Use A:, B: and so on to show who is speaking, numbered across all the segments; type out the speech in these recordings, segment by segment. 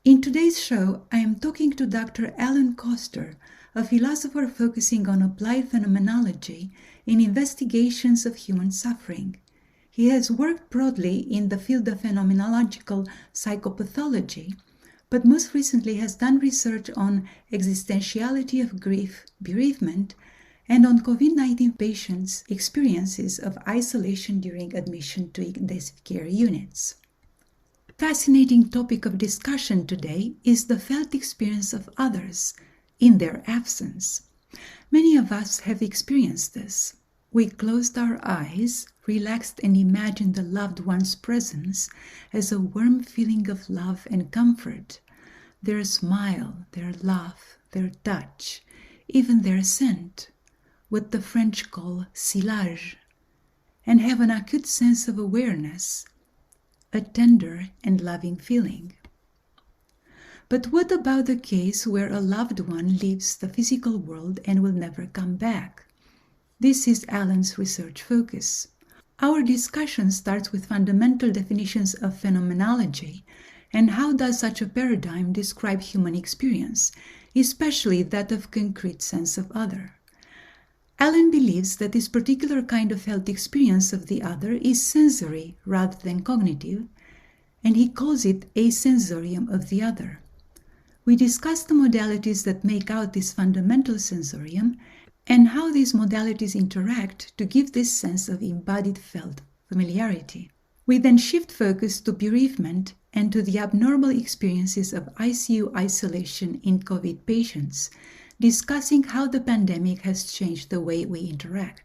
A: In today's show, I am talking to Dr. Allan Køster, a philosopher focusing on applied phenomenology in investigations of human suffering. He has worked broadly in the field of phenomenological psychopathology, but most recently has done research on existentiality of grief, bereavement, and on COVID-19 patients' experiences of isolation during admission to intensive care units. Fascinating topic of discussion today is the felt experience of others in their absence. Many of us have experienced this. We closed our eyes, relaxed, and imagined the loved one's presence as a warm feeling of love and comfort. Their smile, their laugh, their touch, even their scent, what the French call sillage, and have an acute sense of awareness, a tender and loving feeling. But what about the case where a loved one leaves the physical world and will never come back? This is Allan's research focus. Our discussion starts with fundamental definitions of phenomenology and how does such a paradigm describe human experience, especially that of concrete sense of other. Allan believes that this particular kind of felt experience of the other is sensory rather than cognitive, and he calls it a sensorium of the other. We discuss the modalities that make out this fundamental sensorium and how these modalities interact to give this sense of embodied felt familiarity. We then shift focus to bereavement and to the abnormal experiences of ICU isolation in COVID patients, discussing how the pandemic has changed the way we interact.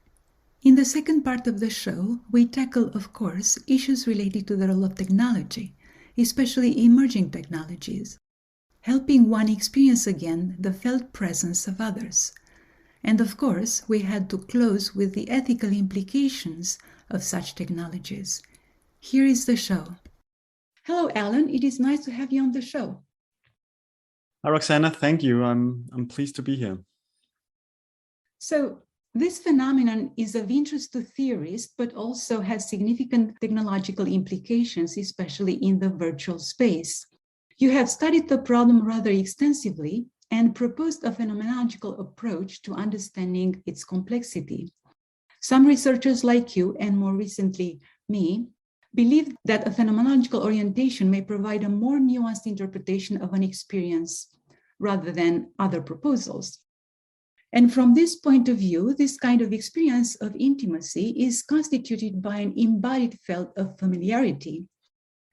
A: In the second part of the show, we tackle, of course, issues related to the role of technology, especially emerging technologies, helping one experience again the felt presence of others. And of course, we had to close with the ethical implications of such technologies. Here is the show. Hello, Allan. It is nice to have you on the show.
B: Hi, Roxana. Thank you. I'm pleased to be here.
A: So this phenomenon is of interest to theorists, but also has significant technological implications, especially in the virtual space. You have studied the problem rather extensively and proposed a phenomenological approach to understanding its complexity. Some researchers like you, and more recently me, believe that a phenomenological orientation may provide a more nuanced interpretation of an experience rather than other proposals. And from this point of view, this kind of experience of intimacy is constituted by an embodied felt of familiarity,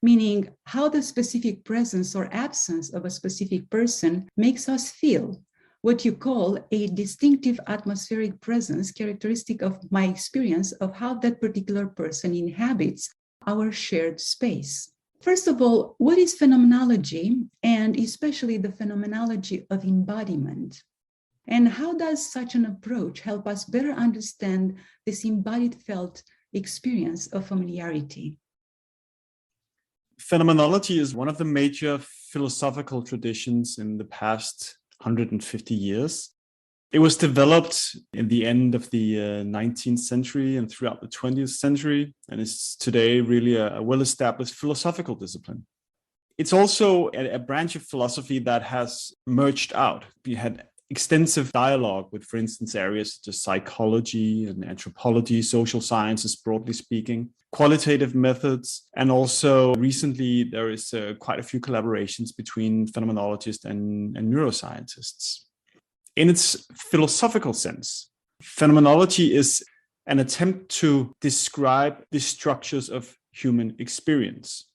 A: meaning how the specific presence or absence of a specific person makes us feel, what you call a distinctive atmospheric presence characteristic of my experience of how that particular person inhabits our shared space. First of all, what is phenomenology, and especially the phenomenology of embodiment? And how does such an approach help us better understand this embodied felt experience of familiarity?
B: Phenomenology is one of the major philosophical traditions in the past 150 years. It was developed in the end of the 19th century and throughout the 20th century, and is today really a well-established philosophical discipline. It's also a branch of philosophy that has merged out. We had extensive dialogue with, for instance, areas such as psychology and anthropology, social sciences, broadly speaking, qualitative methods, and also recently there is quite a few collaborations between phenomenologists and neuroscientists. In its philosophical sense, phenomenology is an attempt to describe the structures of human experience.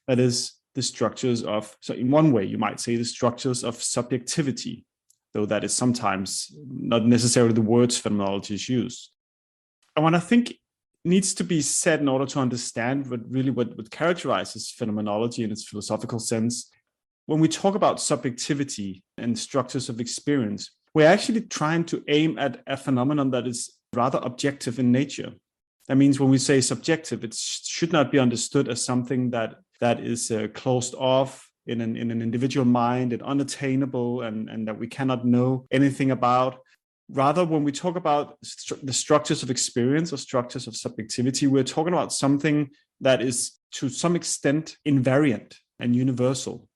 B: That is, the structures of, so in one way, you might say the structures of subjectivity, though that is sometimes not necessarily the words phenomenology is used. And what I think needs to be said in order to understand what characterizes phenomenology in its philosophical sense, when we talk about subjectivity and structures of experience, we're actually trying to aim at a phenomenon that is rather objective in nature. That means when we say subjective, it should not be understood as something that is closed off in an individual mind and unattainable and that we cannot know anything about. Rather, when we talk about the structures of experience or structures of subjectivity, we're talking about something that is to some extent invariant and universal.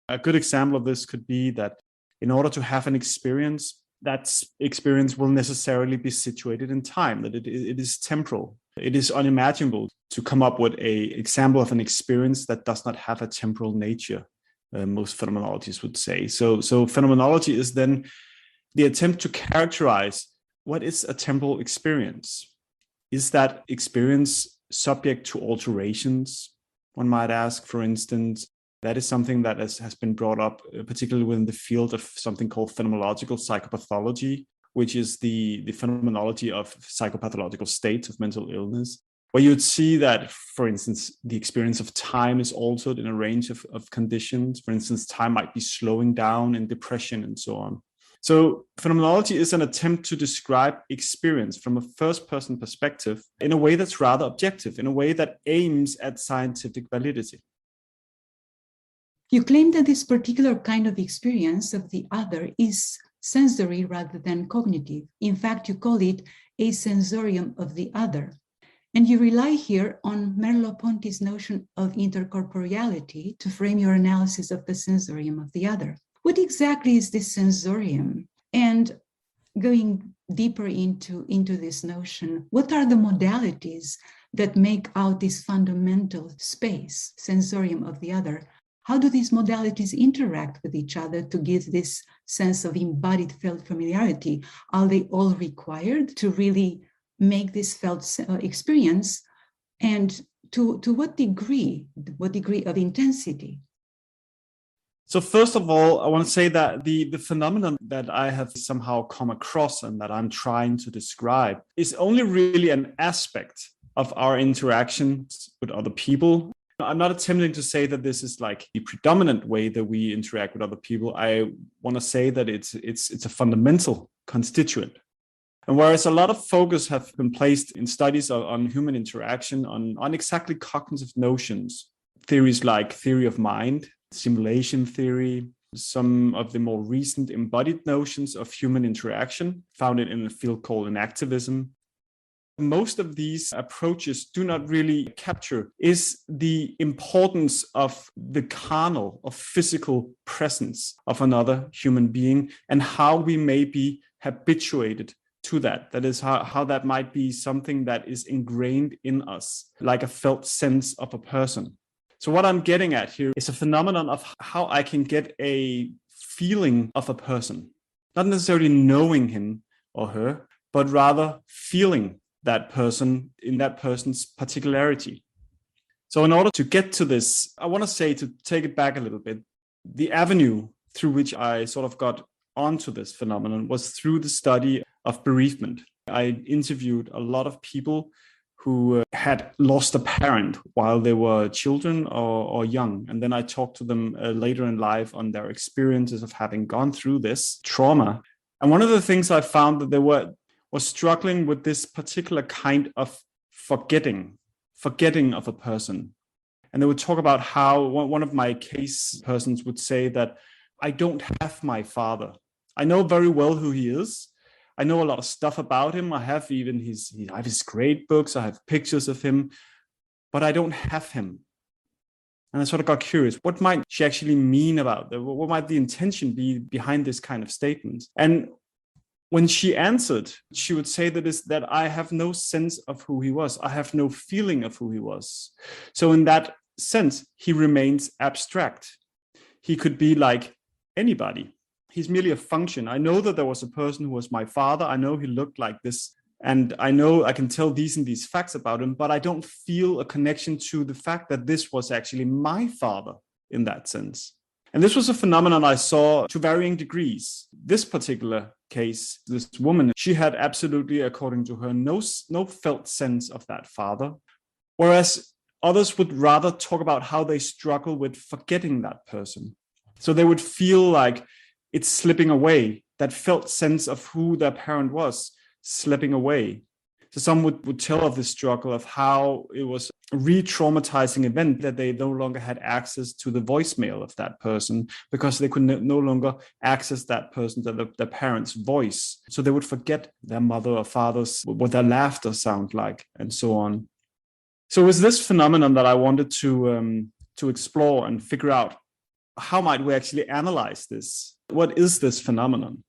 B: A good example of this could be that in order to have an experience, that experience will necessarily be situated in time, that it is temporal. It is unimaginable to come up with an example of an experience that does not have a temporal nature, most phenomenologists would say. So phenomenology is then the attempt to characterize what is a temporal experience. Is that experience subject to alterations? One might ask, for instance. That is something that has been brought up, particularly within the field of something called phenomenological psychopathology, which is the phenomenology of psychopathological states of mental illness, where you'd see that, for instance, the experience of time is altered in a range of conditions. For instance, time might be slowing down in depression and so on. So phenomenology is an attempt to describe experience from a first-person perspective in a way that's rather objective, in a way that aims at scientific validity.
A: You claim that this particular kind of experience of the other is sensory rather than cognitive. In fact, you call it a sensorium of the other. And you rely here on Merleau-Ponty's notion of intercorporeality to frame your analysis of the sensorium of the other. What exactly is this sensorium? And going deeper into this notion, what are the modalities that make out this fundamental space, sensorium of the other? How do these modalities interact with each other to give this sense of embodied felt familiarity? Are they all required to really make this felt experience? And to what degree of intensity?
B: So first of all, I want to say that the phenomenon that I have somehow come across and that I'm trying to describe is only really an aspect of our interactions with other people. I'm not attempting to say that this is like the predominant way that we interact with other people. I want to say that it's a fundamental constituent. And whereas a lot of focus have been placed in studies on human interaction, on exactly cognitive notions, theories like theory of mind, simulation theory, some of the more recent embodied notions of human interaction found in a field called enactivism. Most of these approaches do not really capture is the importance of the carnal, of physical presence of another human being and how we may be habituated to that. That is how that might be something that is ingrained in us, like a felt sense of a person. So what I'm getting at here is a phenomenon of how I can get a feeling of a person, not necessarily knowing him or her, but rather feeling that person in that person's particularity. So in order to get to this, I want to say, to take it back a little bit, the avenue through which I sort of got onto this phenomenon was through the study of bereavement. I interviewed a lot of people who had lost a parent while they were children or young. And then I talked to them later in life on their experiences of having gone through this trauma. And one of the things I found that they was struggling with this particular kind of forgetting of a person. And they would talk about how one of my case persons would say that I don't have my father. I know very well who he is. I know a lot of stuff about him. I have even I have his grade books. I have pictures of him, but I don't have him. And I sort of got curious, what might she actually mean about that? What might the intention be behind this kind of statement? And when she answered, she would say that I have no sense of who he was. I have no feeling of who he was. So in that sense, he remains abstract. He could be like anybody. He's merely a function. I know that there was a person who was my father. I know he looked like this. And I know I can tell these and these facts about him, but I don't feel a connection to the fact that this was actually my father in that sense. And this was a phenomenon I saw to varying degrees. This particular case, this woman, she had absolutely, according to her, no felt sense of that father. Whereas others would rather talk about how they struggle with forgetting that person. So they would feel like it's slipping away, that felt sense of who their parent was slipping away. So some would tell of the struggle of how it was a re-traumatizing event that they no longer had access to the voicemail of that person because they could no longer access that person, their parents' voice. So they would forget their mother or father's, what their laughter sound like, and so on. So it was this phenomenon that I wanted to explore and figure out how might we actually analyze this? What is this phenomenon?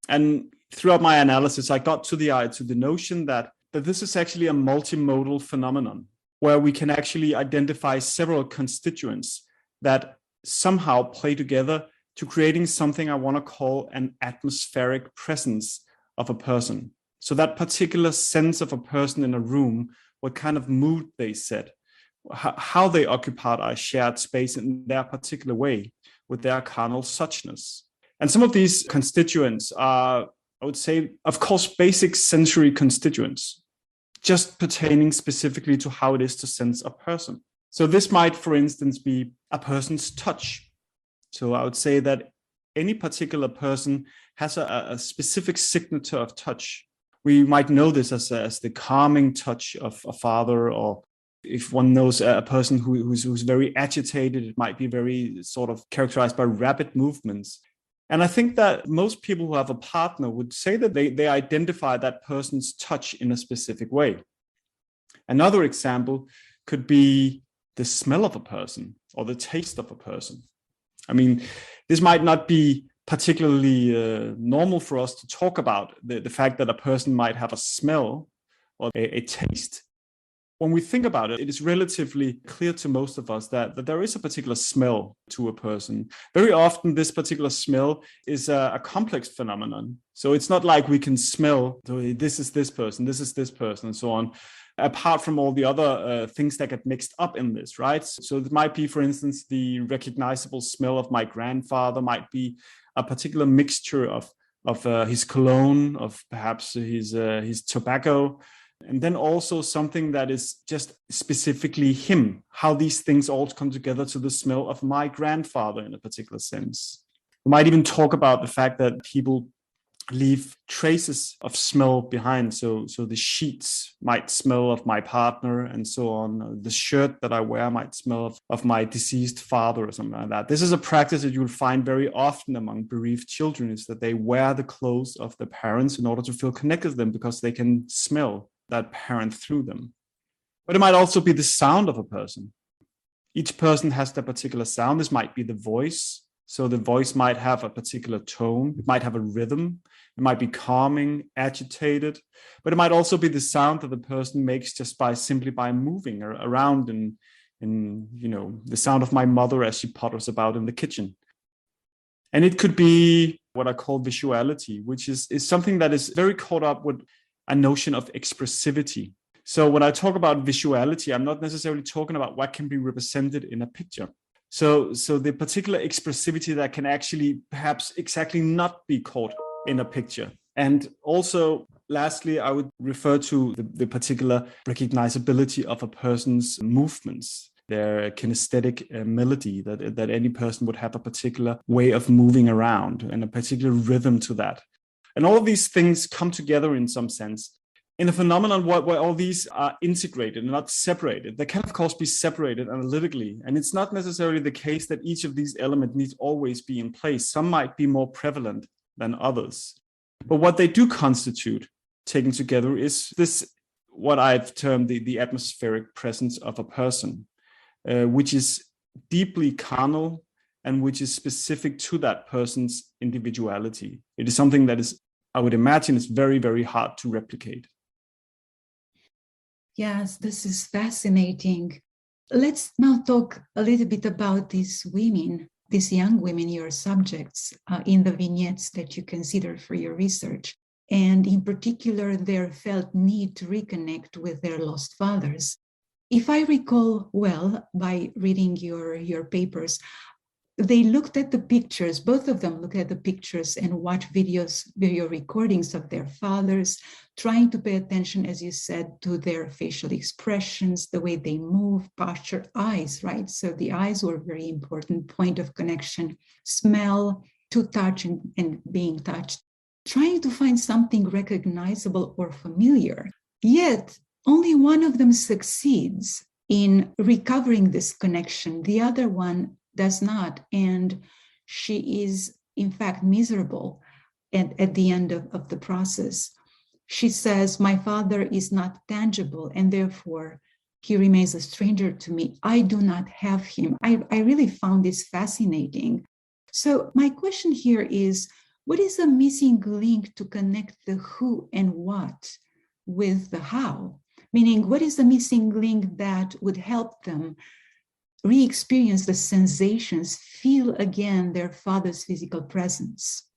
B: And throughout my analysis, I got to the notion that this is actually a multimodal phenomenon where we can actually identify several constituents that somehow play together to creating something I want to call an atmospheric presence of a person. So that particular sense of a person in a room, what kind of mood they set, how they occupied our shared space in their particular way with their carnal suchness. And some of these constituents are, I would say, of course, basic sensory constituents, just pertaining specifically to how it is to sense a person. So this might, for instance, be a person's touch. So I would say that any particular person has a specific signature of touch. We might know this as the calming touch of a father, or if one knows a person who's very agitated, it might be very sort of characterized by rapid movements. And I think that most people who have a partner would say that they identify that person's touch in a specific way. Another example could be the smell of a person or the taste of a person. I mean, this might not be particularly normal for us to talk about the fact that a person might have a smell or a taste. When we think about it, it is relatively clear to most of us that there is a particular smell to a person. Very often, this particular smell is a complex phenomenon. So it's not like we can smell, this is this person, and so on, apart from all the other things that get mixed up in this, right? So it might be, for instance, the recognizable smell of my grandfather might be a particular mixture of his cologne, of perhaps his tobacco, and then also something that is just specifically him, how these things all come together to the smell of my grandfather in a particular sense. We might even talk about the fact that people leave traces of smell behind. So the sheets might smell of my partner and so on. The shirt that I wear might smell of my deceased father or something like that. This is a practice that you'll find very often among bereaved children, is that they wear the clothes of their parents in order to feel connected to them because they can smell that parent through them. But it might also be the sound of a person. Each person has their particular sound. This might be the voice. So the voice might have a particular tone. It might have a rhythm. It might be calming, agitated, but it might also be the sound that the person makes just simply by moving around in the sound of my mother as she potters about in the kitchen. And it could be what I call visuality, which is something that is very caught up with a notion of expressivity. So when I talk about visuality, I'm not necessarily talking about what can be represented in a picture. So the particular expressivity that can actually perhaps exactly not be caught in a picture. And also, lastly, I would refer to the particular recognizability of a person's movements, their kinesthetic melody, that any person would have a particular way of moving around and a particular rhythm to that. And all of these things come together in some sense in a phenomenon where all these are integrated and not separated. They can, of course, be separated analytically. And it's not necessarily the case that each of these elements needs always be in place. Some might be more prevalent than others. But what they do constitute, taken together, is this, what I've termed the atmospheric presence of a person, which is deeply carnal and which is specific to that person's individuality. It is something that is, I would imagine, is very, very hard to replicate.
A: Yes, this is fascinating. Let's now talk a little bit about these women, these young women, your subjects, in the vignettes that you consider for your research, and in particular, their felt need to reconnect with their lost fathers. If I recall well, by reading your papers, they looked at the pictures, both of them looked at the pictures and watched video recordings of their fathers, trying to pay attention, as you said, to their facial expressions, the way they move, posture, eyes, right? So the eyes were a very important point of connection, smell, to touch and being touched, trying to find something recognizable or familiar. Yet, only one of them succeeds in recovering this connection. The other one does not, and she is in fact miserable at the end of the process. She says, my father is not tangible, and therefore He remains a stranger to me. I do not have him. I really found this fascinating. So my question here is, what is the missing link to connect the who and what with the how? Meaning, what is the missing link that would help them re-experience the sensations, feel again their father's physical presence?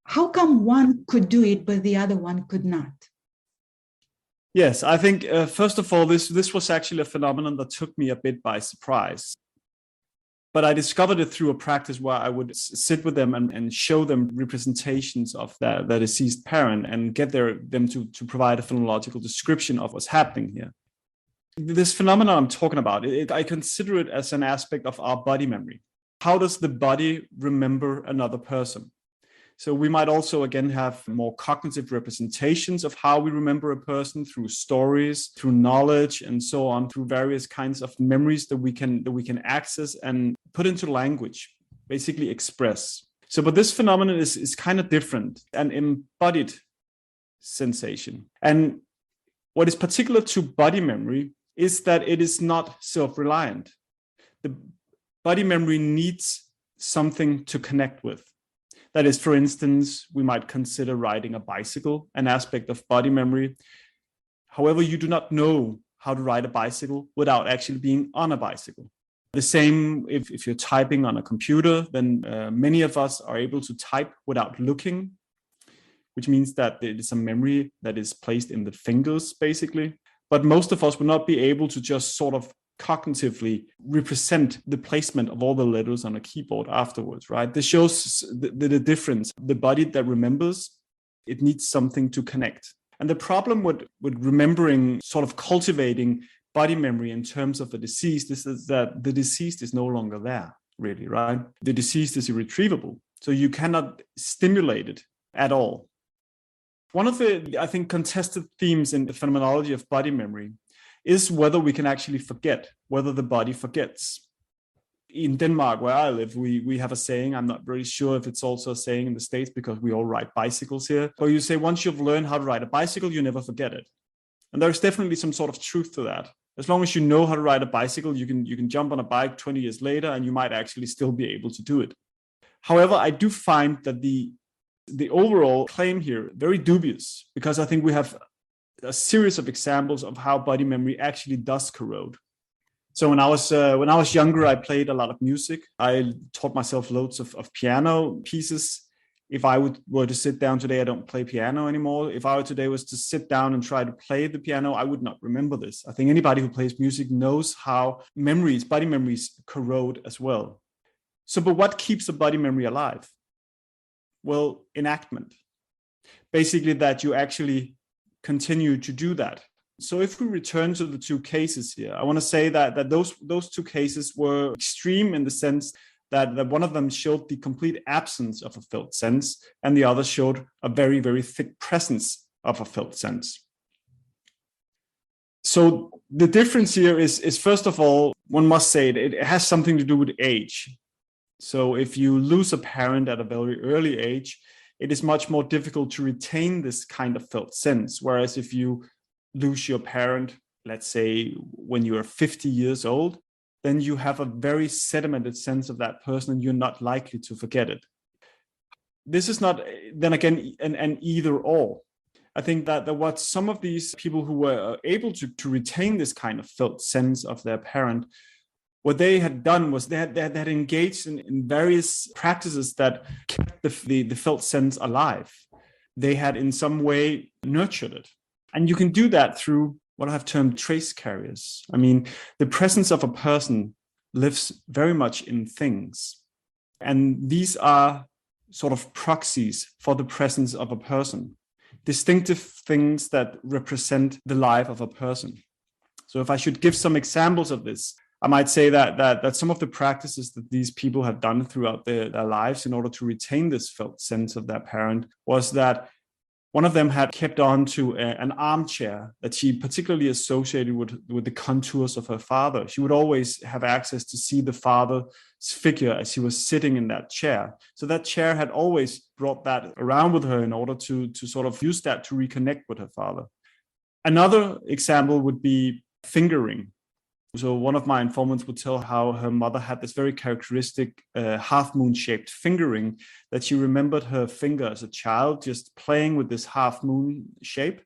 A: How come one could do it, but the other one could not?
B: Yes, I think, first of all, this was actually a phenomenon that took me a bit by surprise. But I discovered it through a practice where I would sit with them and show them representations of their deceased parent and get them to provide a phenomenological description of what's happening here. This phenomenon I'm talking about, I consider it as an aspect of our body memory. How does the body remember another person? So we might also, again, have more cognitive representations of how we remember a person through stories, through knowledge, and so on, through various kinds of memories that we can access and put into language, basically express. So, but this phenomenon is kind of different, an embodied sensation. And what is particular to body memory is that it is not self-reliant. The body memory needs something to connect with. That is, for instance, we might consider riding a bicycle, an aspect of body memory. However, you do not know how to ride a bicycle without actually being on a bicycle. The same if you're typing on a computer, then many of us are able to type without looking, which means that it is a memory that is placed in the fingers, basically. But most of us will not be able to just sort of cognitively represent the placement of all the letters on a keyboard afterwards, right? This shows the difference. The body that remembers, it needs something to connect. And the problem with remembering, sort of cultivating body memory in terms of the deceased is that the deceased is no longer there, really, right? The deceased is irretrievable. So you cannot stimulate it at all. One of the, I think, contested themes in the phenomenology of body memory is whether we can actually forget, whether the body forgets. In Denmark, where I live, we have a saying, I'm not really sure if it's also a saying in the States because we all ride bicycles here, but you say once you've learned how to ride a bicycle, you never forget it. And there's definitely some sort of truth to that. As long as you know how to ride a bicycle, you can jump on a bike 20 years later and you might actually still be able to do it. However, I do find that the overall claim here very dubious, because I think we have a series of examples of how body memory actually does corrode. So when I was younger, I played a lot of music. I taught myself loads of piano pieces. If I were to sit down today, I don't play piano anymore. If I were today was to sit down and try to play the piano, I would not remember this. I think anybody who plays music knows how body memories corrode as well. So, but what keeps a body memory alive? Well, enactment. Basically that you actually continue to do that. So if we return to the two cases here, I want to say that those two cases were extreme in the sense that one of them showed the complete absence of a felt sense, and the other showed a very, very thick presence of a felt sense. So the difference here is first of all, one must say it has something to do with age. So if you lose a parent at a very early age, it is much more difficult to retain this kind of felt sense. Whereas if you lose your parent, let's say when you are 50 years old, then you have a very sedimented sense of that person and you're not likely to forget it. This is not, then again, an either or. I think that what some of these people who were able to retain this kind of felt sense of their parent, what they had done was they had engaged in various practices that kept the felt sense alive. They had in some way nurtured it. And you can do that through what I've termed trace carriers. I mean, the presence of a person lives very much in things. And these are sort of proxies for the presence of a person, distinctive things that represent the life of a person. So if I should give some examples of this, I might say that some of the practices that these people have done throughout their lives in order to retain this felt sense of their parent was that one of them had kept on to an armchair that she particularly associated with the contours of her father. She would always have access to see the father's figure as he was sitting in that chair. So that chair had always brought that around with her in order to sort of use that to reconnect with her father. Another example would be fingering. So one of my informants would tell how her mother had this very characteristic half-moon shaped finger ring, that she remembered her finger as a child just playing with this half-moon shape.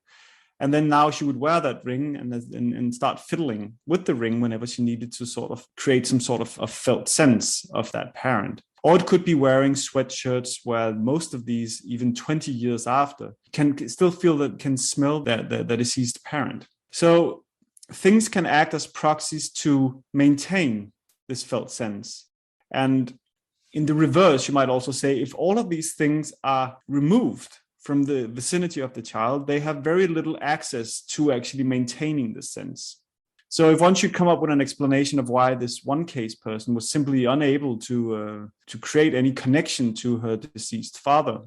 B: And then now she would wear that ring and start fiddling with the ring whenever she needed to sort of create some sort of felt sense of that parent. Or it could be wearing sweatshirts where most of these, even 20 years after, can still feel that, can smell the deceased parent. So things can act as proxies to maintain this felt sense. And in the reverse, you might also say, if all of these things are removed from the vicinity of the child, they have very little access to actually maintaining this sense. So if one should come up with an explanation of why this one case person was simply unable to create any connection to her deceased father,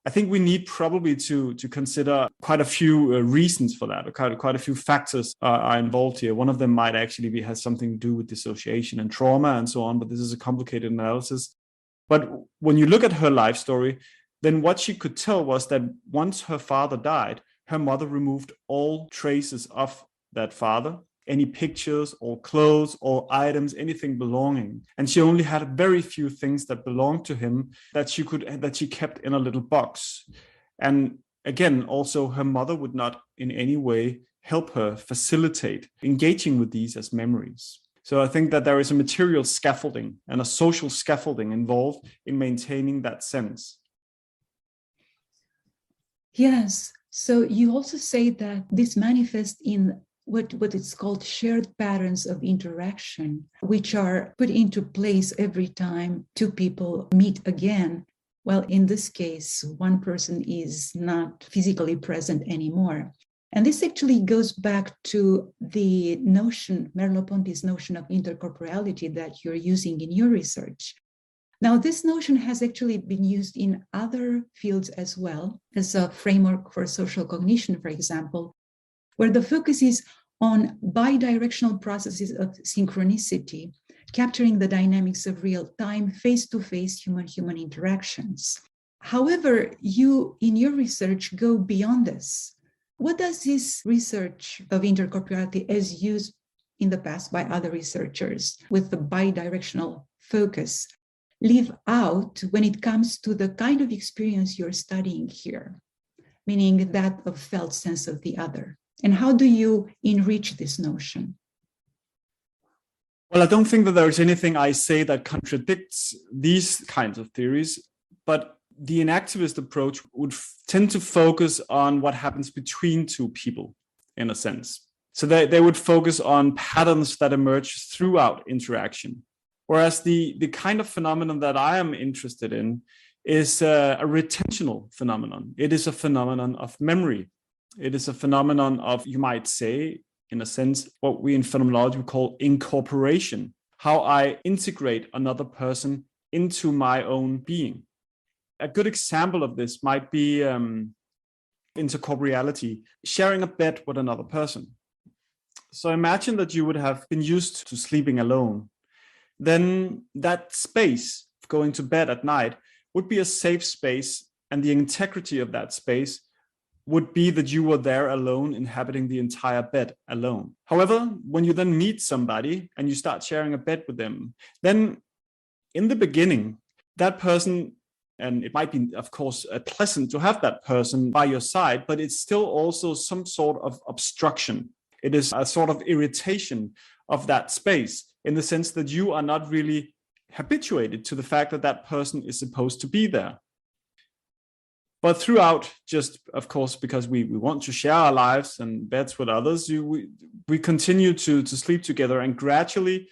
B: I think we need probably to consider quite a few reasons for that, or quite a few factors are involved here. One of them might actually has something to do with dissociation and trauma and so on, but this is a complicated analysis. But when you look at her life story, then what she could tell was that once her father died, her mother removed all traces of that father, any pictures or clothes or items, anything belonging. And she only had very few things that belonged to him that she kept in a little box. And again, also her mother would not in any way help her facilitate engaging with these as memories. So I think that there is a material scaffolding and a social scaffolding involved in maintaining that sense.
A: Yes. So you also say that this manifests in what is called shared patterns of interaction, which are put into place every time two people meet again. Well, in this case, one person is not physically present anymore. And this actually goes back to the notion, Merleau-Ponty's notion of intercorporeality that you're using in your research. Now, this notion has actually been used in other fields as well, as a framework for social cognition, for example, where the focus is on bidirectional processes of synchronicity, capturing the dynamics of real-time, face-to-face human-human interactions. However, you, in your research, go beyond this. What does this research of intercorporeality, as used in the past by other researchers with the bidirectional focus, leave out when it comes to the kind of experience you're studying here, meaning that of felt sense of the other? And how do you enrich this notion?
B: Well, I don't think that there is anything I say that contradicts these kinds of theories, but the inactivist approach would tend to focus on what happens between two people, in a sense. So they would focus on patterns that emerge throughout interaction. Whereas the kind of phenomenon that I am interested in is a retentional phenomenon. It is a phenomenon of memory. It is a phenomenon of, you might say, in a sense, what we in phenomenology would call incorporation, how I integrate another person into my own being. A good example of this might be intercorporeality, sharing a bed with another person. So imagine that you would have been used to sleeping alone. Then that space, going to bed at night, would be a safe space, and the integrity of that space would be that you were there alone, inhabiting the entire bed alone. However, when you then meet somebody and you start sharing a bed with them, then in the beginning, that person, and it might be, of course, pleasant to have that person by your side, but it's still also some sort of obstruction. It is a sort of irritation of that space, in the sense that you are not really habituated to the fact that that person is supposed to be there. But throughout, just of course, because we want to share our lives and beds with others, we continue to sleep together, and gradually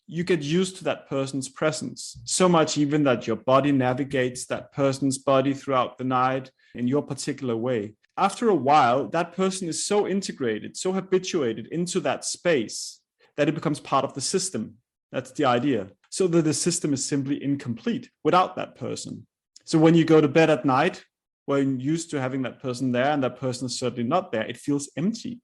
B: you get used to that person's presence. So much even that your body navigates that person's body throughout the night in your particular way. After a while, that person is so integrated, so habituated into that space that it becomes part of the system. That's the idea. So that the system is simply incomplete without that person. So when you go to bed at night, when you're used to having that person there and that person is certainly not there, it feels empty.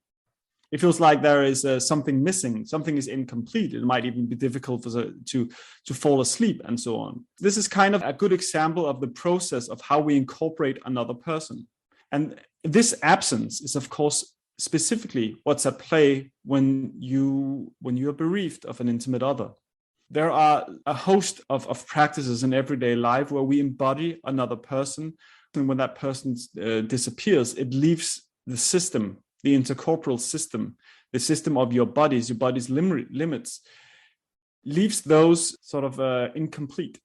B: It feels like there is something missing, something is incomplete. It might even be difficult to fall asleep and so on. This is kind of a good example of the process of how we incorporate another person. And this absence is, of course, specifically what's at play when you are bereaved of an intimate other. There are a host of practices in everyday life where we embody another person. And when that person disappears, it leaves the system, the intercorporal system, the system of your body's limits, leaves those sort of incomplete.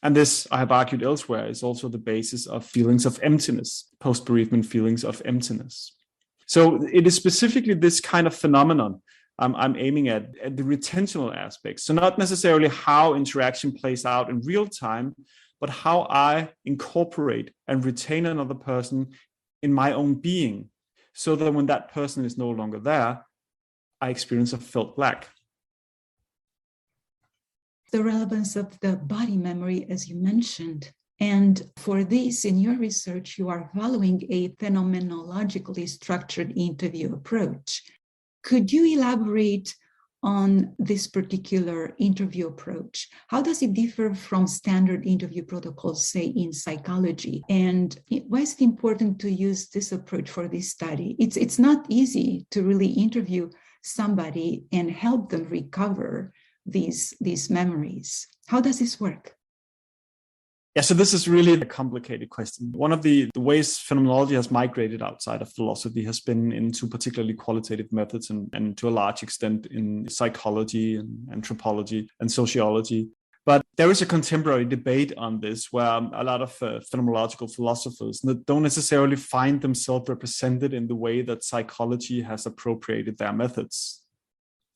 B: And this, I have argued elsewhere, is also the basis of feelings of emptiness, post-bereavement feelings of emptiness. So it is specifically this kind of phenomenon I'm aiming at the retentional aspects. So not necessarily how interaction plays out in real time, but how I incorporate and retain another person in my own being, so that when that person is no longer there, I experience a felt lack.
A: The relevance of the body memory, as you mentioned. And for this, in your research, you are following a phenomenologically structured interview approach. Could you elaborate on this particular interview approach? How does it differ from standard interview protocols, say, in psychology? And why is it important to use this approach for this study? It's not easy to really interview somebody and help them recover these memories. How does this work?
B: Yeah, so this is really a complicated question. One of the ways phenomenology has migrated outside of philosophy has been into particularly qualitative methods and to a large extent in psychology and anthropology and sociology. But there is a contemporary debate on this where a lot of phenomenological philosophers don't necessarily find themselves represented in the way that psychology has appropriated their methods.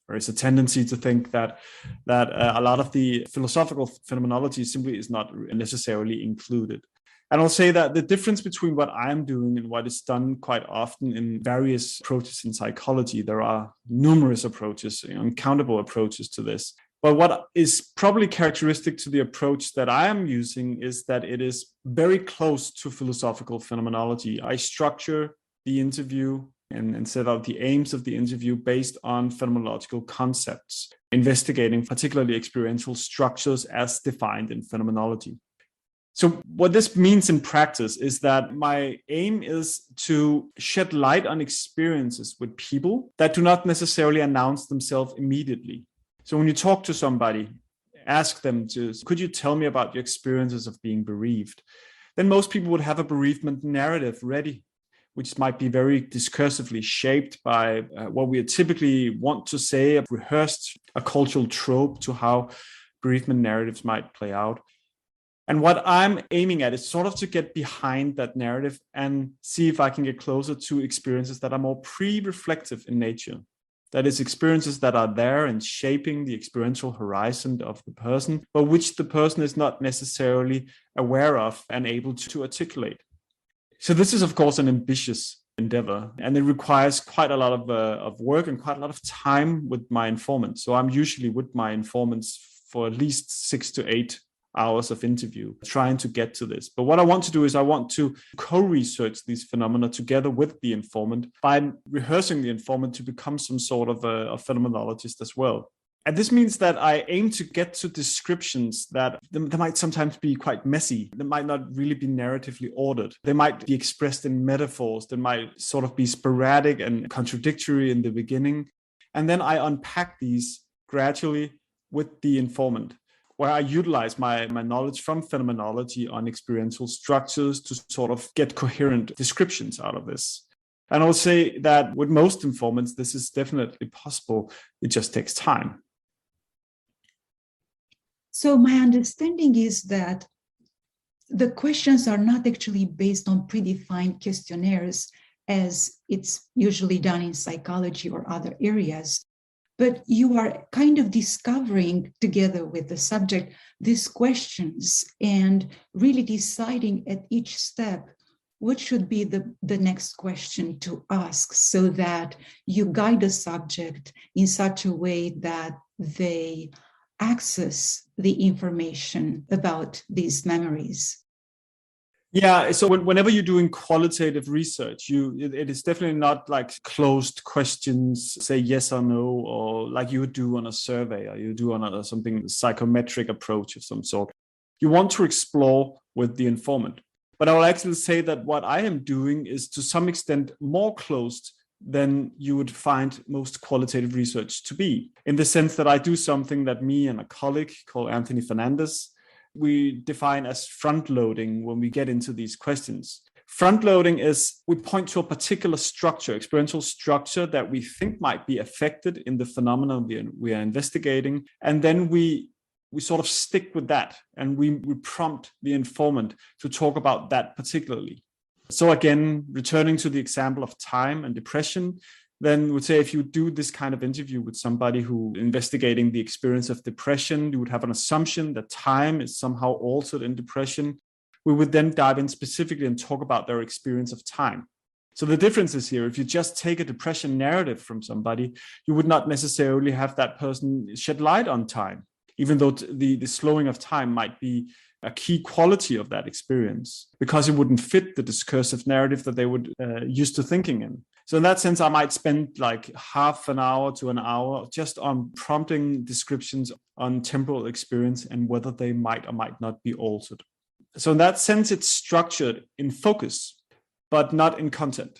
B: There is a tendency to think that a lot of the philosophical phenomenology simply is not necessarily included. And I'll say that the difference between what I'm doing and what is done quite often in various approaches in psychology, there are numerous approaches, uncountable approaches to this. But what is probably characteristic to the approach that I am using is that it is very close to philosophical phenomenology. I structure the interview and set out the aims of the interview based on phenomenological concepts, investigating particularly experiential structures as defined in phenomenology. So what this means in practice is that my aim is to shed light on experiences with people that do not necessarily announce themselves immediately. So when you talk to somebody, ask them could you tell me about your experiences of being bereaved? Then most people would have a bereavement narrative ready, which might be very discursively shaped by what we typically want to say, rehearsed, a cultural trope to how bereavement narratives might play out. And what I'm aiming at is sort of to get behind that narrative and see if I can get closer to experiences that are more pre-reflective in nature. That is, experiences that are there and shaping the experiential horizon of the person, but which the person is not necessarily aware of and able to articulate. So this is, of course, an ambitious endeavor, and it requires quite a lot of work and quite a lot of time with my informants. So I'm usually with my informants for at least 6 to 8 hours of interview, trying to get to this. But what I want to do is I want to co-research these phenomena together with the informant by rehearsing the informant to become some sort of a phenomenologist as well. And this means that I aim to get to descriptions that they might sometimes be quite messy. They might not really be narratively ordered. They might be expressed in metaphors. They might sort of be sporadic and contradictory in the beginning. And then I unpack these gradually with the informant, where I utilize my knowledge from phenomenology on experiential structures to sort of get coherent descriptions out of this. And I'll say that with most informants, this is definitely possible. It just takes time.
A: So my understanding is that the questions are not actually based on predefined questionnaires as it's usually done in psychology or other areas, but you are kind of discovering together with the subject these questions and really deciding at each step what should be the next question to ask, so that you guide the subject in such a way that they access the information about these memories.
B: Yeah, so whenever you're doing qualitative research, it is definitely not like closed questions, say yes or no, or like you would do on a survey or you do on something psychometric approach of some sort. You want to explore with the informant. But I will actually say that what I am doing is to some extent more closed than you would find most qualitative research to be. In the sense that I do something that me and a colleague called Anthony Fernandez, we define as front-loading when we get into these questions. Front-loading is we point to a particular structure, experiential structure that we think might be affected in the phenomenon we are investigating. And then we sort of stick with that and we prompt the informant to talk about that particularly. So again, returning to the example of time and depression, then would say if you do this kind of interview with somebody who investigating the experience of depression, you would have an assumption that time is somehow altered in depression. We would then dive in specifically and talk about their experience of time. So the difference is here, if you just take a depression narrative from somebody, you would not necessarily have that person shed light on time, even though the slowing of time might be a key quality of that experience, because it wouldn't fit the discursive narrative that they would used to thinking in. So in that sense, I might spend like half an hour to an hour just on prompting descriptions on temporal experience and whether they might or might not be altered. So in that sense, it's structured in focus, but not in content.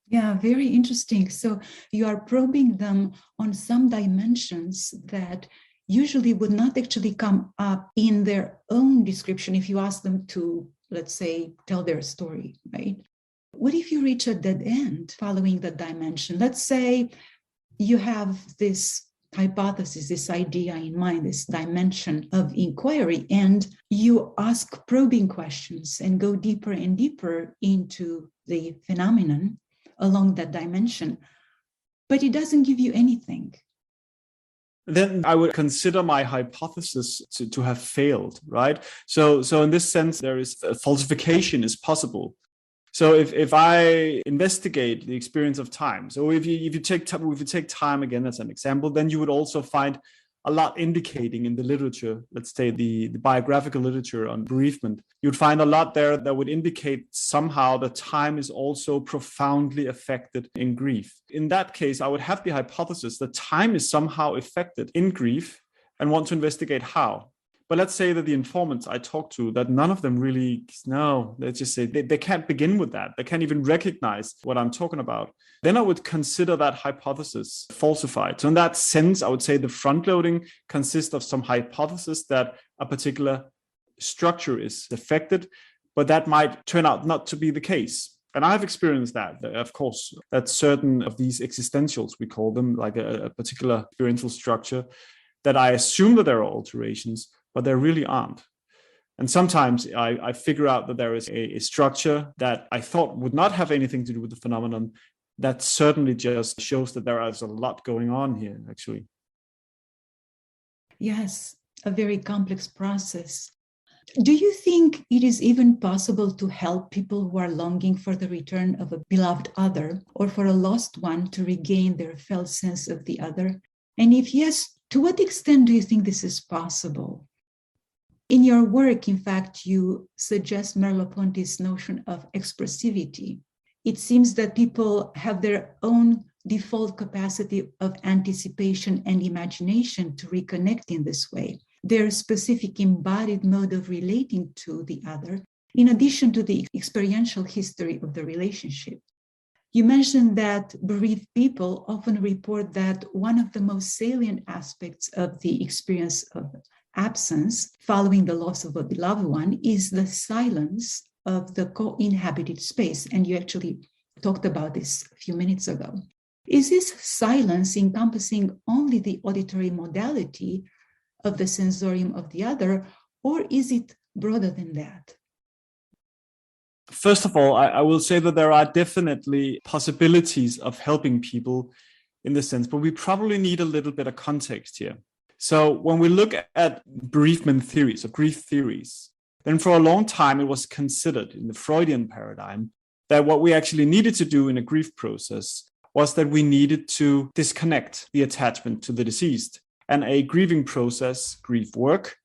A: Yeah, very interesting. So you are probing them on some dimensions that usually would not actually come up in their own description if you ask them to, let's say, tell their story, right? What if you reach a dead end following the dimension? Let's say you have this hypothesis, this idea in mind, this dimension of inquiry, and you ask probing questions and go deeper and deeper into the phenomenon along that dimension, but it doesn't give you anything.
B: Then I would consider my hypothesis to have failed, right? So in this sense, there is falsification is possible. So if I investigate the experience of time, so if you take time again as an example, then you would also find a lot indicating in the literature, let's say the biographical literature on bereavement, you'd find a lot there that would indicate somehow that time is also profoundly affected in grief. In that case, I would have the hypothesis that time is somehow affected in grief and want to investigate how. But let's say that the informants I talked to, that none of them really know, let's just say they can't begin with that. They can't even recognize what I'm talking about. Then I would consider that hypothesis falsified. So in that sense, I would say the front loading consists of some hypothesis that a particular structure is affected, but that might turn out not to be the case. And I've experienced that, of course, that certain of these existentials, we call them, like a particular experiential structure, that I assume that there are alterations, but there really aren't. And sometimes I figure out that there is a structure that I thought would not have anything to do with the phenomenon that certainly just shows that there is a lot going on here, actually.
A: Yes, a very complex process. Do you think it is even possible to help people who are longing for the return of a beloved other or for a lost one to regain their felt sense of the other? And if yes, to what extent do you think this is possible? In your work, in fact, you suggest Merleau-Ponty's notion of expressivity. It seems that people have their own default capacity of anticipation and imagination to reconnect in this way, their specific embodied mode of relating to the other, in addition to the experiential history of the relationship. You mentioned that bereaved people often report that one of the most salient aspects of the experience of absence following the loss of a beloved one is the silence of the co-inhabited space. And you actually talked about this a few minutes ago. Is this silence encompassing only the auditory modality of the sensorium of the other, or is it broader than that?
B: First of all, I will say that there are definitely possibilities of helping people in this sense, but we probably need a little bit of context here. So when we look at bereavement theories or grief theories, then for a long time it was considered in the Freudian paradigm that what we actually needed to do in a grief process was that we needed to disconnect the attachment to the deceased. And a grieving process, grief work,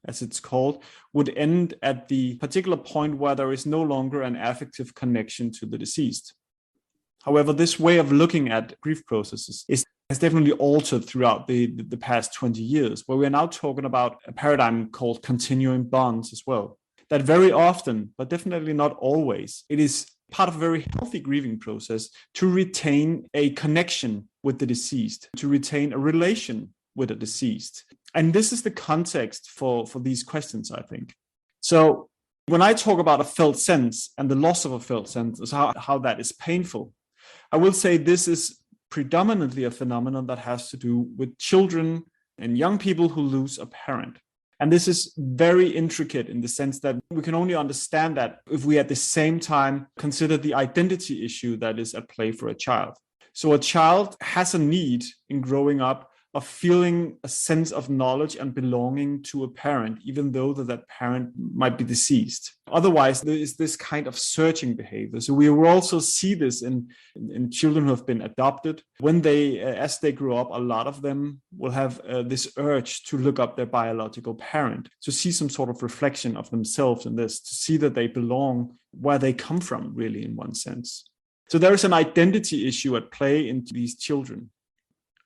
B: as it's called, would end at the particular point where there is no longer an affective connection to the deceased. However, this way of looking at grief processes has definitely altered throughout the past 20 years, where we're now talking about a paradigm called continuing bonds as well. That very often, but definitely not always, it is part of a very healthy grieving process, to retain a connection with the deceased, to retain a relation with the deceased. And this is the context for these questions, I think. So when I talk about a felt sense and the loss of a felt sense, is how that is painful, I will say this is predominantly a phenomenon that has to do with children and young people who lose a parent. And this is very intricate in the sense that we can only understand that if we at the same time consider the identity issue that is at play for a child. So a child has a need in growing up of feeling a sense of knowledge and belonging to a parent, even though that parent might be deceased. Otherwise, there is this kind of searching behavior. So we will also see this in children who have been adopted. When they, as they grow up, a lot of them will have this urge to look up their biological parent, to see some sort of reflection of themselves in this, to see that they belong where they come from, really, in one sense. So there is an identity issue at play in these children.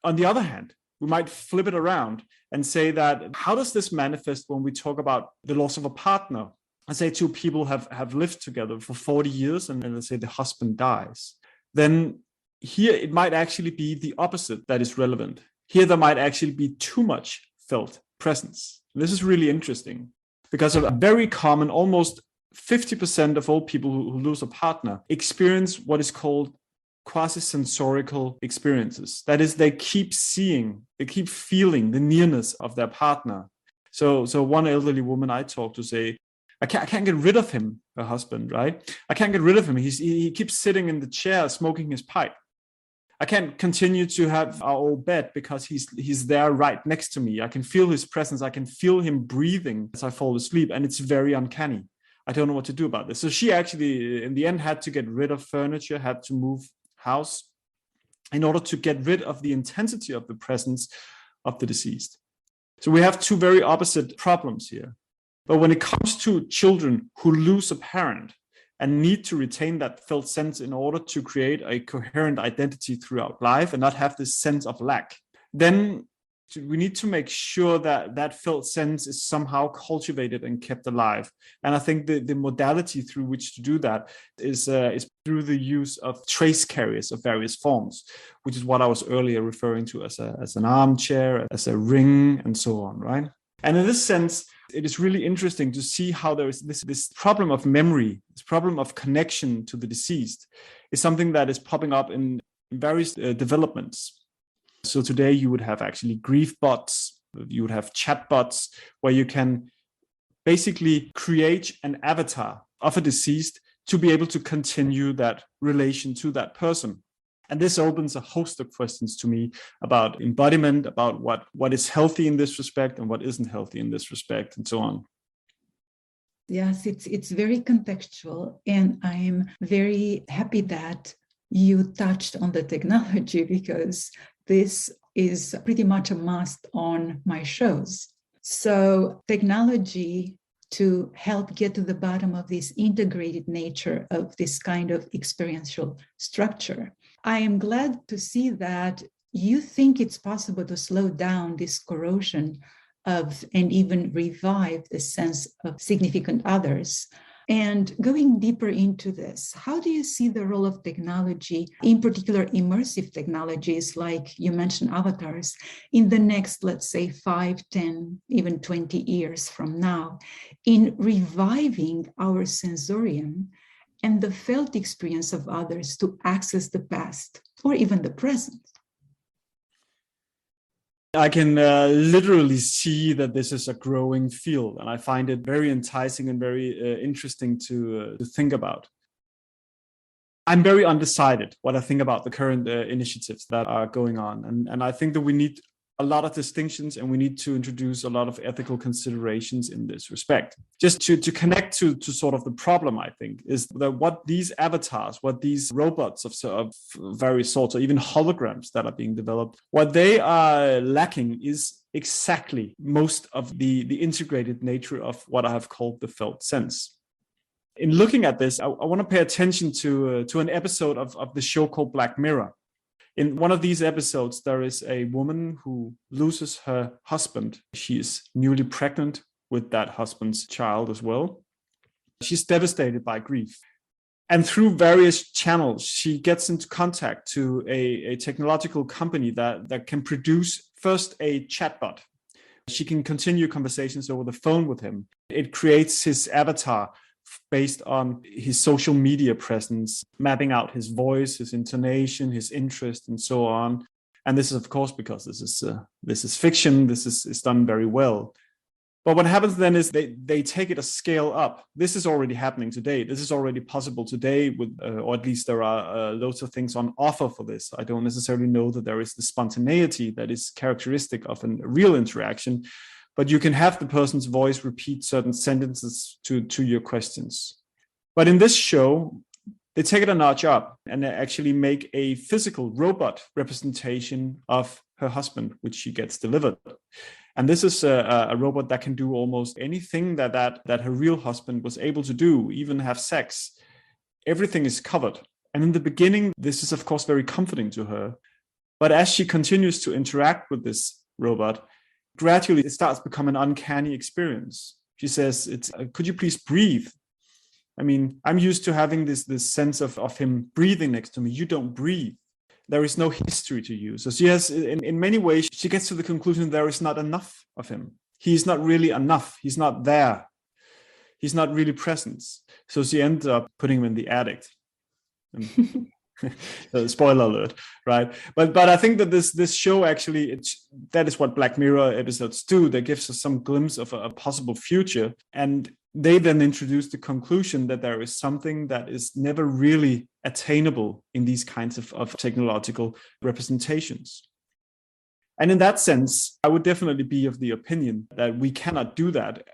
B: On the other hand, we might flip it around and say that, how does this manifest when we talk about the loss of a partner? Let's say two people have lived together for 40 years and let's say the husband dies. Then here it might actually be the opposite that is relevant. Here there might actually be too much felt presence. And this is really interesting because of a very common, almost 50% of all people who lose a partner experience what is called quasi-sensorical experiences. That is, they keep seeing, they keep feeling the nearness of their partner. So one elderly woman I talked to say, I can't get rid of him, her husband, right? I can't get rid of him. He keeps sitting in the chair smoking his pipe. I can't continue to have our old bed because he's there right next to me. I can feel his presence. I can feel him breathing as I fall asleep, and it's very uncanny. I don't know what to do about this. So she actually, in the end, had to get rid of furniture, had to move house in order to get rid of the intensity of the presence of the deceased. So we have two very opposite problems here. But when it comes to children who lose a parent and need to retain that felt sense in order to create a coherent identity throughout life and not have this sense of lack, then we need to make sure that that felt sense is somehow cultivated and kept alive. And I think the modality through which to do that is through the use of trace carriers of various forms, which is what I was earlier referring to as an armchair, as a ring, and so on, right? And in this sense, it is really interesting to see how there is this problem of memory, this problem of connection to the deceased, is something that is popping up in various developments. So today you would have actually grief bots, you would have chat bots, where you can basically create an avatar of a deceased to be able to continue that relation to that person. And this opens a host of questions to me about embodiment, about what is healthy in this respect and what isn't healthy in this respect, and so on.
A: Yes, it's very contextual, and I'm very happy that you touched on the technology, because this is pretty much a must on my shows. So technology to help get to the bottom of this integrated nature of this kind of experiential structure. I am glad to see that you think it's possible to slow down this corrosion of and even revive the sense of significant others. And going deeper into this, how do you see the role of technology, in particular immersive technologies like you mentioned avatars, in the next, let's say, 5, 10, even 20 years from now, in reviving our sensorium and the felt experience of others to access the past or even the present?
B: I can literally see that this is a growing field, and I find it very enticing and very interesting to think about. I'm very undecided what I think about the current initiatives that are going on, and I think that we need a lot of distinctions, and we need to introduce a lot of ethical considerations in this respect. Just to connect to sort of the problem, I think, is that what these avatars, what these robots of various sorts, or even holograms that are being developed, what they are lacking is exactly most of the integrated nature of what I have called the felt sense. In looking at this, I want to pay attention to an episode of the show called Black Mirror. In one of these episodes, there is a woman who loses her husband. She is newly pregnant with that husband's child as well. She's devastated by grief. And through various channels, she gets into contact to a technological company that can produce first a chatbot. She can continue conversations over the phone with him. It creates his avatar based on his social media presence, mapping out his voice, his intonation, his interest, and so on. And this is, of course, because this is fiction. This is done very well. But what happens then is they take it a scale up. This is already happening today. This is already possible today, with, or at least there are loads of things on offer for this. I don't necessarily know that there is the spontaneity that is characteristic of a real interaction, but you can have the person's voice repeat certain sentences to your questions. But in this show, they take it a notch up and they actually make a physical robot representation of her husband, which she gets delivered. And this is a robot that can do almost anything that her real husband was able to do, even have sex. Everything is covered. And in the beginning, this is, of course, very comforting to her. But as she continues to interact with this robot, gradually it starts to become an uncanny experience. She says, could you please breathe? I mean, I'm used to having this sense of him breathing next to me. You don't breathe. There is no history to you. So she has, in many ways, she gets to the conclusion there is not enough of him. He's not really enough. He's not there. He's not really present. So she ends up putting him in the attic. Spoiler alert, right? But I think that this show actually, that is what Black Mirror episodes do. They gives us some glimpse of a possible future. And they then introduce the conclusion that there is something that is never really attainable in these kinds of technological representations. And in that sense, I would definitely be of the opinion that we cannot do that.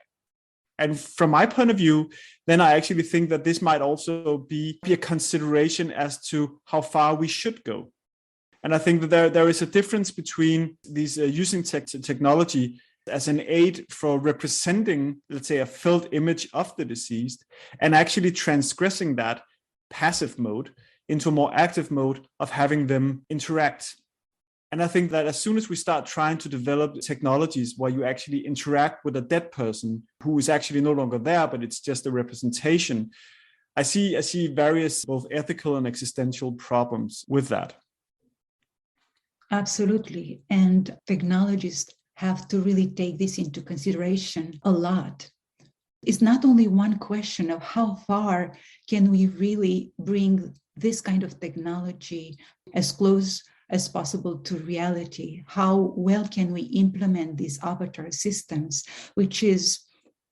B: And from my point of view, then I actually think that this might also be a consideration as to how far we should go. And I think that there is a difference between these using technology as an aid for representing, let's say, a felt image of the deceased, and actually transgressing that passive mode into a more active mode of having them interact. And I think that as soon as we start trying to develop technologies where you actually interact with a dead person who is actually no longer there, but it's just a representation, I see various both ethical and existential problems with that.
A: Absolutely. And technologists have to really take this into consideration a lot. It's not only one question of how far can we really bring this kind of technology as close as possible to reality. How well can we implement these avatar systems, which is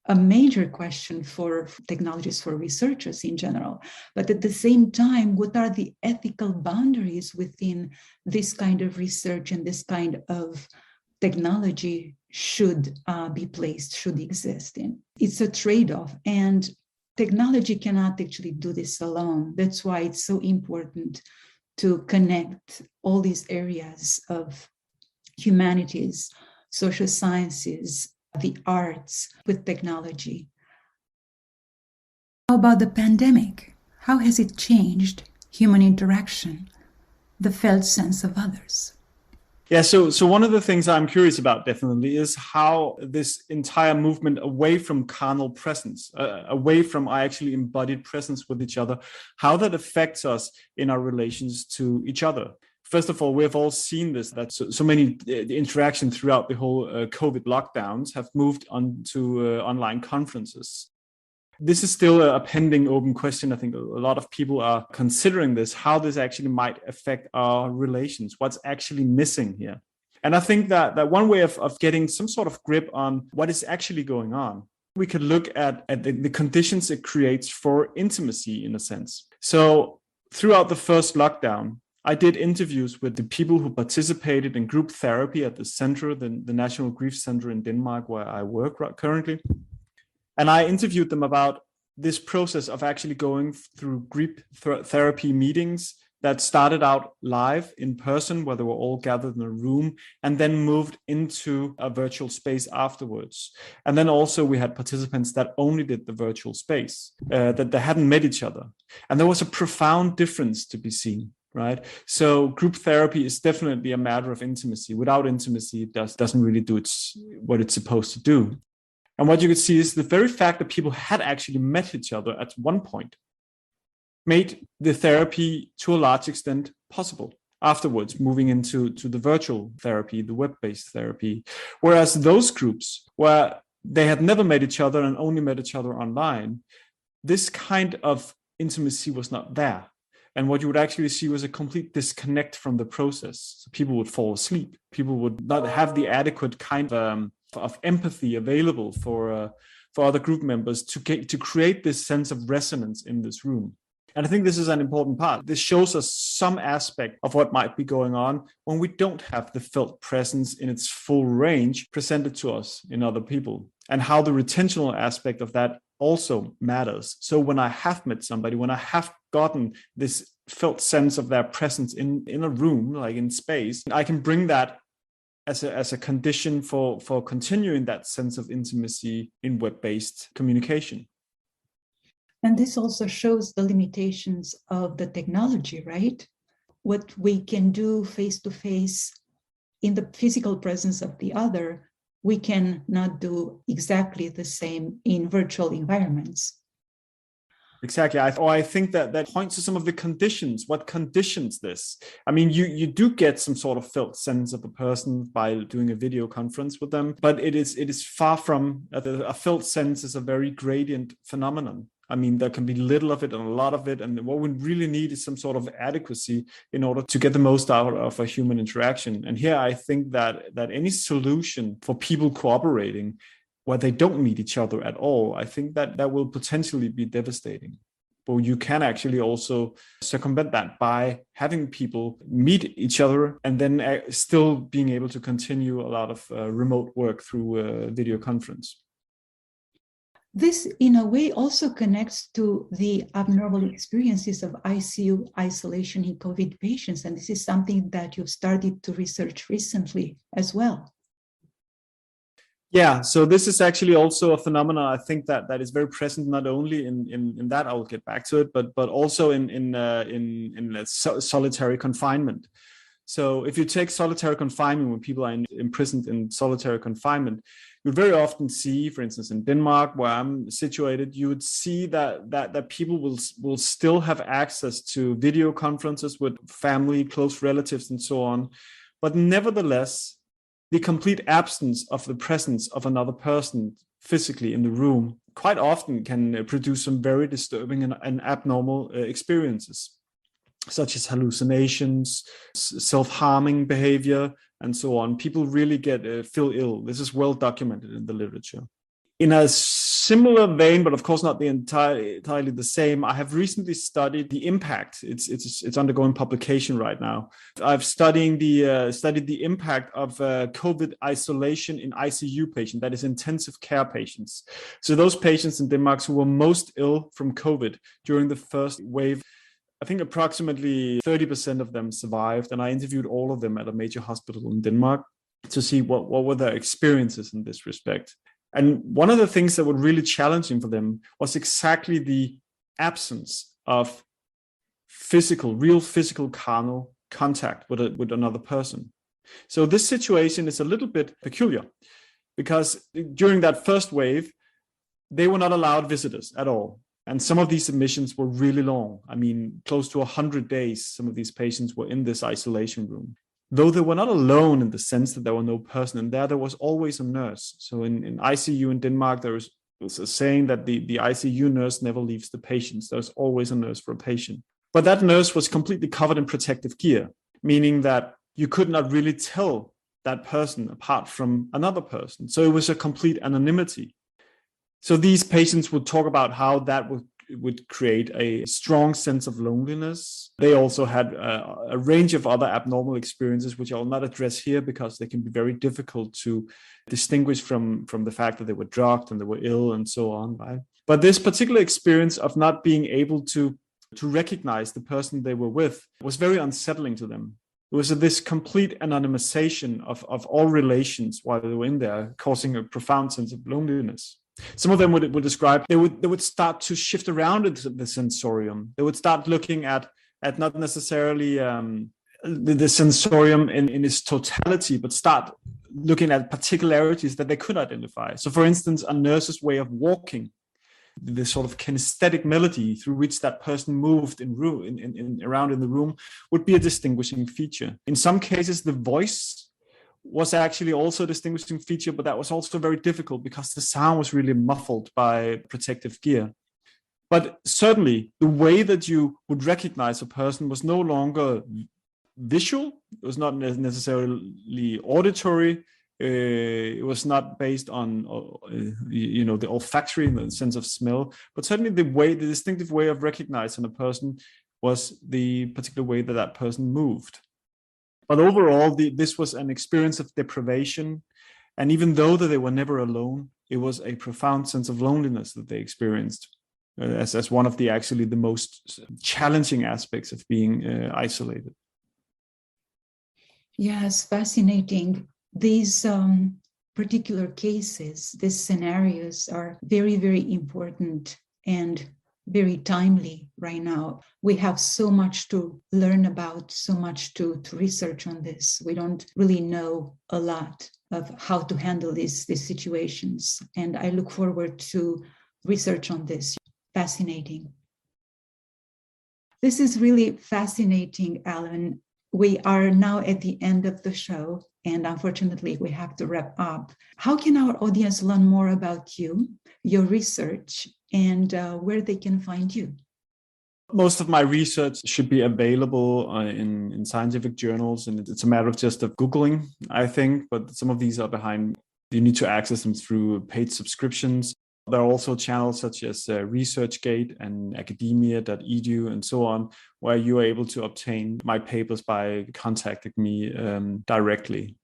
A: a major question for technologists, for researchers in general. But at the same time, what are the ethical boundaries within this kind of research and this kind of technology should be placed, should exist in? It's a trade-off, and technology cannot actually do this alone. That's why it's so important to connect all these areas of humanities, social sciences, the arts with technology. How about the pandemic? How has it changed human interaction, the felt sense of others?
B: Yeah, so one of the things I'm curious about definitely is how this entire movement away from carnal presence, away from our actually embodied presence with each other, how that affects us in our relations to each other. First of all, we have all seen this, that so many interaction throughout the whole COVID lockdowns have moved on to online conferences. This is still a pending open question. I think a lot of people are considering this, how this actually might affect our relations, what's actually missing here. And I think that one way of getting some sort of grip on what is actually going on, we could look at the conditions it creates for intimacy in a sense. So throughout the first lockdown, I did interviews with the people who participated in group therapy at the center, the National Grief Center in Denmark, where I work currently. And I interviewed them about this process of actually going through group therapy meetings that started out live in person, where they were all gathered in a room, and then moved into a virtual space afterwards. And then also we had participants that only did the virtual space, that they hadn't met each other. And there was a profound difference to be seen, right? So group therapy is definitely a matter of intimacy. Without intimacy, it doesn't really do what it's supposed to do. And what you could see is the very fact that people had actually met each other at one point made the therapy to a large extent possible. Afterwards, moving into the virtual therapy, the web-based therapy. Whereas those groups where they had never met each other and only met each other online, this kind of intimacy was not there. And what you would actually see was a complete disconnect from the process. So people would fall asleep. People would not have the adequate kind of empathy available for other group members to create this sense of resonance in this room. And I think this is an important part. This shows us some aspect of what might be going on when we don't have the felt presence in its full range presented to us in other people, and how the retentional aspect of that also matters. So when I have met somebody, when I have gotten this felt sense of their presence in a room, like in space, I can bring that as a condition for continuing that sense of intimacy in web-based communication.
A: And this also shows the limitations of the technology, right? What we can do face-to-face in the physical presence of the other, we can not do exactly the same in virtual environments.
B: Exactly. I think that points to some of the conditions. What conditions this? I mean, you do get some sort of felt sense of a person by doing a video conference with them, but it is far from a felt sense is a very gradient phenomenon. I mean, there can be little of it and a lot of it. And what we really need is some sort of adequacy in order to get the most out of a human interaction. And here I think that any solution for people cooperating where they don't meet each other at all, I think that will potentially be devastating. But you can actually also circumvent that by having people meet each other and then still being able to continue a lot of remote work through a video conference.
A: This, in a way, also connects to the abnormal experiences of ICU isolation in COVID patients. And this is something that you've started to research recently as well.
B: Yeah, so this is actually also a phenomenon I think that is very present not only in that, I will get back to it, but also in solitary confinement. So if you take solitary confinement, when people are imprisoned in solitary confinement, you very often see, for instance, in Denmark, where I'm situated, you would see that people will still have access to video conferences with family, close relatives, and so on. But nevertheless, the complete absence of the presence of another person physically in the room quite often can produce some very disturbing and abnormal experiences, such as hallucinations, self-harming behavior, and so on. People really feel ill. This is well documented in the literature. In a similar vein, but of course not entirely the same, I have recently studied the impact. It's undergoing publication right now. I've studied the impact of COVID isolation in ICU patients, that is intensive care patients. So those patients in Denmark who were most ill from COVID during the first wave. I think approximately 30% of them survived, and I interviewed all of them at a major hospital in Denmark to see what were their experiences in this respect. And one of the things that were really challenging for them was exactly the absence of real physical carnal contact with another person. So this situation is a little bit peculiar because during that first wave, they were not allowed visitors at all. And some of these admissions were really long. I mean, close to 100 days, some of these patients were in this isolation room. Though they were not alone in the sense that there were no person in there was always a nurse. So in ICU in Denmark, there was a saying that the ICU nurse never leaves the patients. There's always a nurse for a patient. But that nurse was completely covered in protective gear, meaning that you could not really tell that person apart from another person. So it was a complete anonymity. So these patients would talk about how that would create a strong sense of loneliness. They also had a range of other abnormal experiences, which I will not address here because they can be very difficult to distinguish from the fact that they were drugged and they were ill and so on, right? But this particular experience of not being able to recognize the person they were with was very unsettling to them. It was this complete anonymization of all relations while they were in there, causing a profound sense of loneliness. Some of them would describe they would start to shift around into the sensorium. They would start looking at not necessarily the sensorium in its totality, but start looking at particularities that they could identify. So, for instance, a nurse's way of walking. the sort of kinesthetic melody through which that person moved around in the room would be a distinguishing feature. In some cases, the voice was actually also a distinguishing feature, but that was also very difficult because the sound was really muffled by protective gear. But certainly, the way that you would recognize a person was no longer visual. It was not necessarily auditory. It was not based on, the olfactory in the sense of smell, but certainly the distinctive way of recognizing a person was the particular way that that person moved. But overall, this was an experience of deprivation. And even though that they were never alone, it was a profound sense of loneliness that they experienced as one of the most challenging aspects of being isolated.
A: Yes, fascinating. These particular cases, these scenarios are very, very important and very timely right now. We have so much to learn about, so much to research on this. We don't really know a lot of how to handle these situations. And I look forward to research on this. Fascinating. This is really fascinating, Allan. We are now at the end of the show, and unfortunately, we have to wrap up. How can our audience learn more about you, your research, and where they can find you?
B: Most of my research should be available in scientific journals, and it's a matter of just Googling, I think, but some of these are behind. You need to access them through paid subscriptions. There are also channels such as ResearchGate and academia.edu and so on, where you are able to obtain my papers by contacting me directly.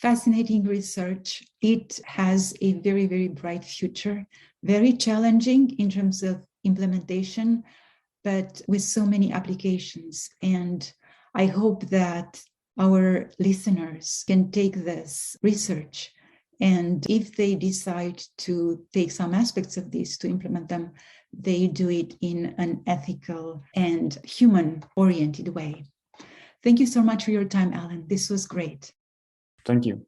A: Fascinating research. It has a very, very bright future, very challenging in terms of implementation, but with so many applications. And I hope that our listeners can take this research, and if they decide to take some aspects of this to implement them, they do it in an ethical and human-oriented way. Thank you so much for your time, Allan. This was great.
B: Thank you.